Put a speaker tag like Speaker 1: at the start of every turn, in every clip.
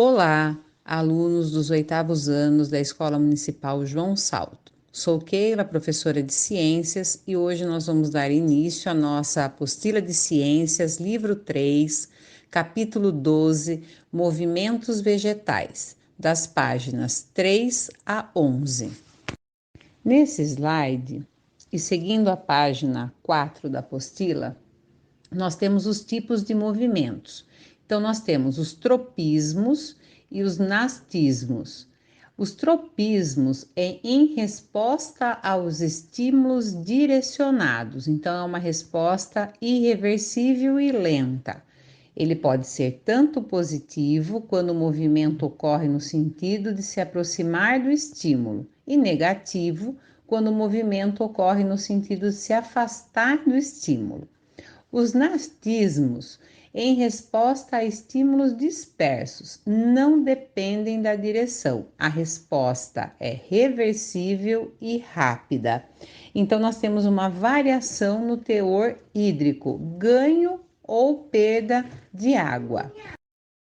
Speaker 1: Olá, alunos dos 8º anos da Escola Municipal João Salto. Sou Keila, professora de Ciências, e hoje nós vamos dar início à nossa apostila de Ciências, livro 3, capítulo 12, Movimentos Vegetais, das páginas 3 a 11. Nesse slide, e seguindo a página 4 da apostila, nós temos os tipos de movimentos. Então, nós temos os tropismos e os nastismos. Os tropismos é em resposta aos estímulos direcionados, então é uma resposta irreversível e lenta. Ele pode ser tanto positivo, quando o movimento ocorre no sentido de se aproximar do estímulo, e negativo, quando o movimento ocorre no sentido de se afastar do estímulo. Os nastismos, em resposta a estímulos dispersos, não dependem da direção. A resposta é reversível e rápida. Então, nós temos uma variação no teor hídrico, ganho ou perda de água.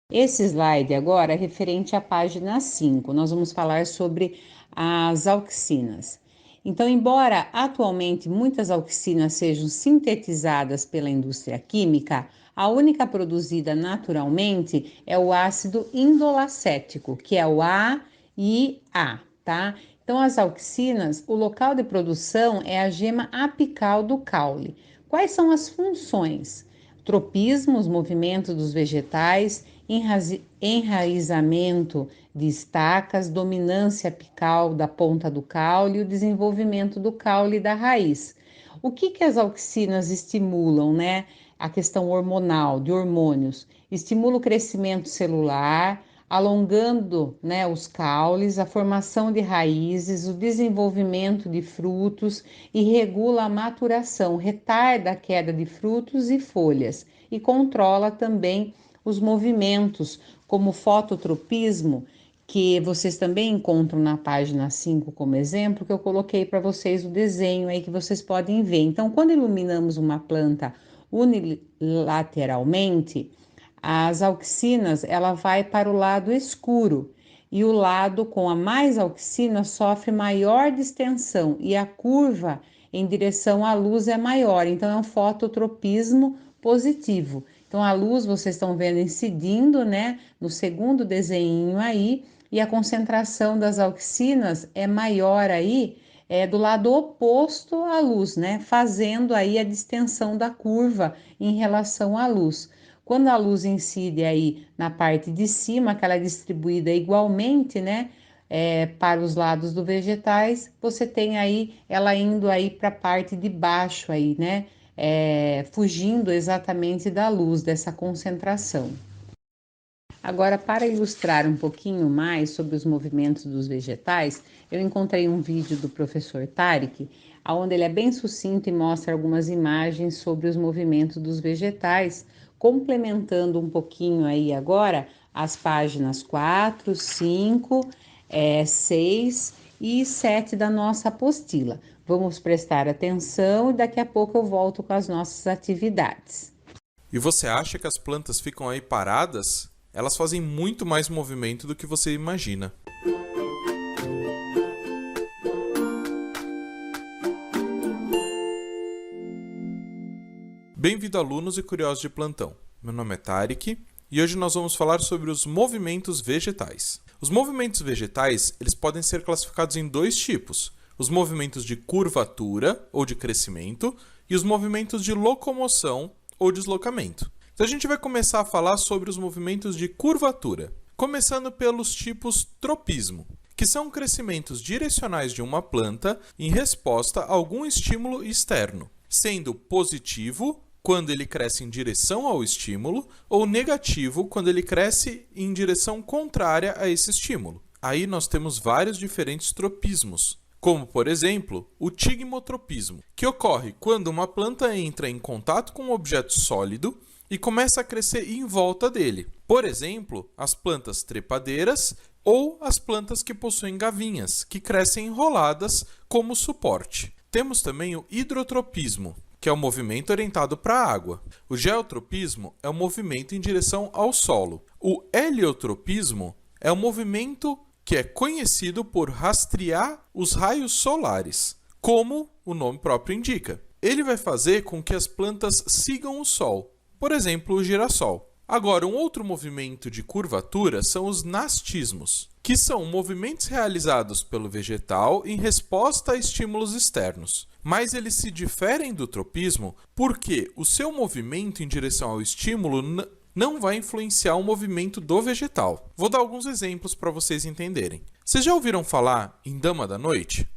Speaker 1: Esse slide agora é referente à página 5. Nós vamos falar sobre as auxinas. Então, embora atualmente muitas auxinas sejam sintetizadas pela indústria química, a única produzida naturalmente é o ácido indolacético, que é o AIA, tá? Então, as auxinas, o local de produção é a gema apical do caule. Quais são as funções? Tropismo, os movimentos dos vegetais, enraizamento de estacas, dominância apical da ponta do caule e o desenvolvimento do caule e da raiz. O que as auxinas estimulam, né? A questão hormonal, de hormônios. Estimula o crescimento celular, alongando, né, os caules, a formação de raízes, o desenvolvimento de frutos e regula a maturação, retarda a queda de frutos e folhas e controla também os movimentos, como o fototropismo, que vocês também encontram na página 5 como exemplo, que eu coloquei para vocês o desenho aí que vocês podem ver. Então, quando iluminamos uma planta unilateralmente, as auxinas, ela vai para o lado escuro e o lado com a mais auxina sofre maior distensão e a curva em direção à luz é maior, então é um fototropismo positivo. Então a luz vocês estão vendo incidindo, né, no segundo desenho aí, e a concentração das auxinas é maior aí, do lado oposto à luz, né, fazendo aí a distensão da curva em relação à luz. Quando a luz incide aí na parte de cima, que ela é distribuída igualmente, né, para os lados dos vegetais, você tem aí ela indo aí para a parte de baixo aí, né, fugindo exatamente da luz, dessa concentração. Agora, para ilustrar um pouquinho mais sobre os movimentos dos vegetais, eu encontrei um vídeo do professor Tarek, onde ele é bem sucinto e mostra algumas imagens sobre os movimentos dos vegetais, complementando um pouquinho aí agora as páginas 4, 5, 6 e 7 da nossa apostila. Vamos prestar atenção e daqui a pouco eu volto com as nossas atividades.
Speaker 2: E você acha que as plantas ficam aí paradas? Elas fazem muito mais movimento do que você imagina. Bem-vindo, alunos e curiosos de plantão. Meu nome é Tarek e hoje nós vamos falar sobre os movimentos vegetais. Os movimentos vegetais, eles podem ser classificados em dois tipos: os movimentos de curvatura ou de crescimento e os movimentos de locomoção ou deslocamento. Então a gente vai começar a falar sobre os movimentos de curvatura, começando pelos tipos tropismo, que são crescimentos direcionais de uma planta em resposta a algum estímulo externo, sendo positivo quando ele cresce em direção ao estímulo ou negativo quando ele cresce em direção contrária a esse estímulo. Aí nós temos vários diferentes tropismos, como, por exemplo, o tigmotropismo, que ocorre quando uma planta entra em contato com um objeto sólido e começa a crescer em volta dele. Por exemplo, as plantas trepadeiras ou as plantas que possuem gavinhas, que crescem enroladas como suporte. Temos também o hidrotropismo, que é o movimento orientado para a água. O geotropismo é o movimento em direção ao solo, O heliotropismo é um movimento que é conhecido por rastrear os raios solares, como o nome próprio indica. Ele vai fazer com que as plantas sigam o Sol, por exemplo, o girassol. Agora, um outro movimento de curvatura são os nastismos, que são movimentos realizados pelo vegetal em resposta a estímulos externos. Mas eles se diferem do tropismo porque o seu movimento em direção ao estímulo não vai influenciar o movimento do vegetal. Vou dar alguns exemplos para vocês entenderem. Vocês já ouviram falar em dama da noite?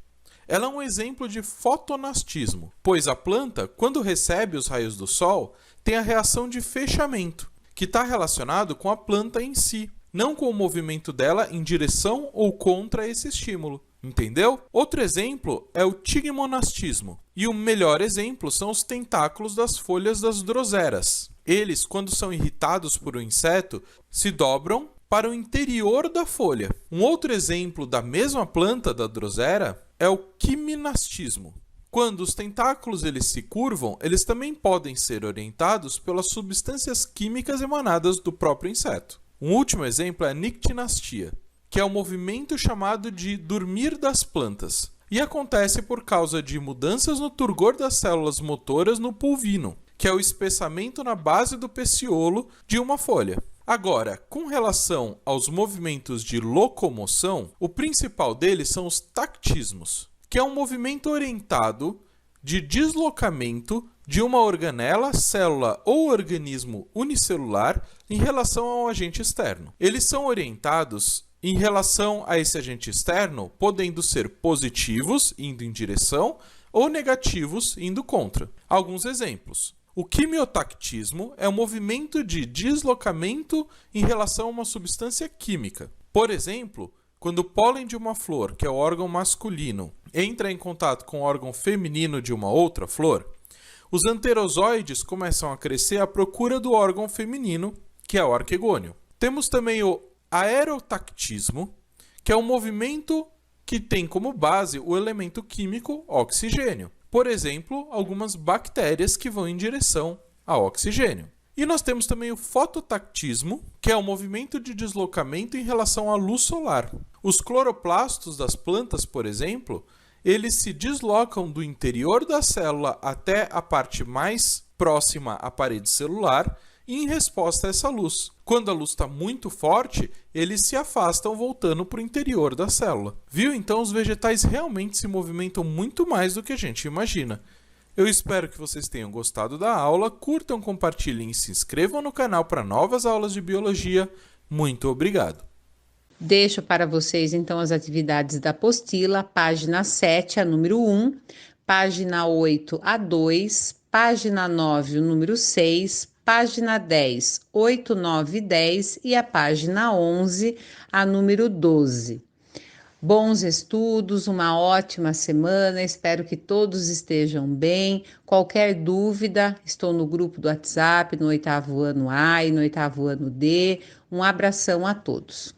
Speaker 2: Ela é um exemplo de fotonastismo, pois a planta, quando recebe os raios do sol, tem a reação de fechamento, que está relacionado com a planta em si, não com o movimento dela em direção ou contra esse estímulo. Entendeu? Outro exemplo é o tigmonastismo. E o melhor exemplo são os tentáculos das folhas das droseras. Eles, quando são irritados por um inseto, se dobram para o interior da folha. Um outro exemplo da mesma planta da drosera é o quiminastismo. Quando os tentáculos eles se curvam, eles também podem ser orientados pelas substâncias químicas emanadas do próprio inseto. Um último exemplo é a nictinastia, que é um movimento chamado de dormir das plantas, e acontece por causa de mudanças no turgor das células motoras no pulvino, que é o espessamento na base do peciolo de uma folha. Agora, com relação aos movimentos de locomoção, o principal deles são os tactismos, que é um movimento orientado de deslocamento de uma organela, célula ou organismo unicelular em relação a um agente externo. Eles são orientados em relação a esse agente externo, podendo ser positivos, indo em direção, ou negativos, indo contra. Alguns exemplos. O quimiotactismo é um movimento de deslocamento em relação a uma substância química. Por exemplo, quando o pólen de uma flor, que é o órgão masculino, entra em contato com o órgão feminino de uma outra flor, os anterozoides começam a crescer à procura do órgão feminino, que é o arquegônio. Temos também o aerotactismo, que é um movimento que tem como base o elemento químico oxigênio. Por exemplo, algumas bactérias que vão em direção ao oxigênio. E nós temos também o fototactismo, que é um movimento de deslocamento em relação à luz solar. Os cloroplastos das plantas, por exemplo, eles se deslocam do interior da célula até a parte mais próxima à parede celular em resposta a essa luz. Quando a luz está muito forte, eles se afastam voltando para o interior da célula. Viu? Então os vegetais realmente se movimentam muito mais do que a gente imagina. Eu espero que vocês tenham gostado da aula, curtam, compartilhem e se inscrevam no canal para novas aulas de biologia. Muito obrigado!
Speaker 1: Deixo para vocês então as atividades da apostila, página 7, a número 1, página 8, a 2, página 9, o número 6, página 10, 8, 9 e 10 e a página 11, a número 12. Bons estudos, uma ótima semana, espero que todos estejam bem. Qualquer dúvida, estou no grupo do WhatsApp, no 8º ano A e no 8º ano D. Um abração a todos.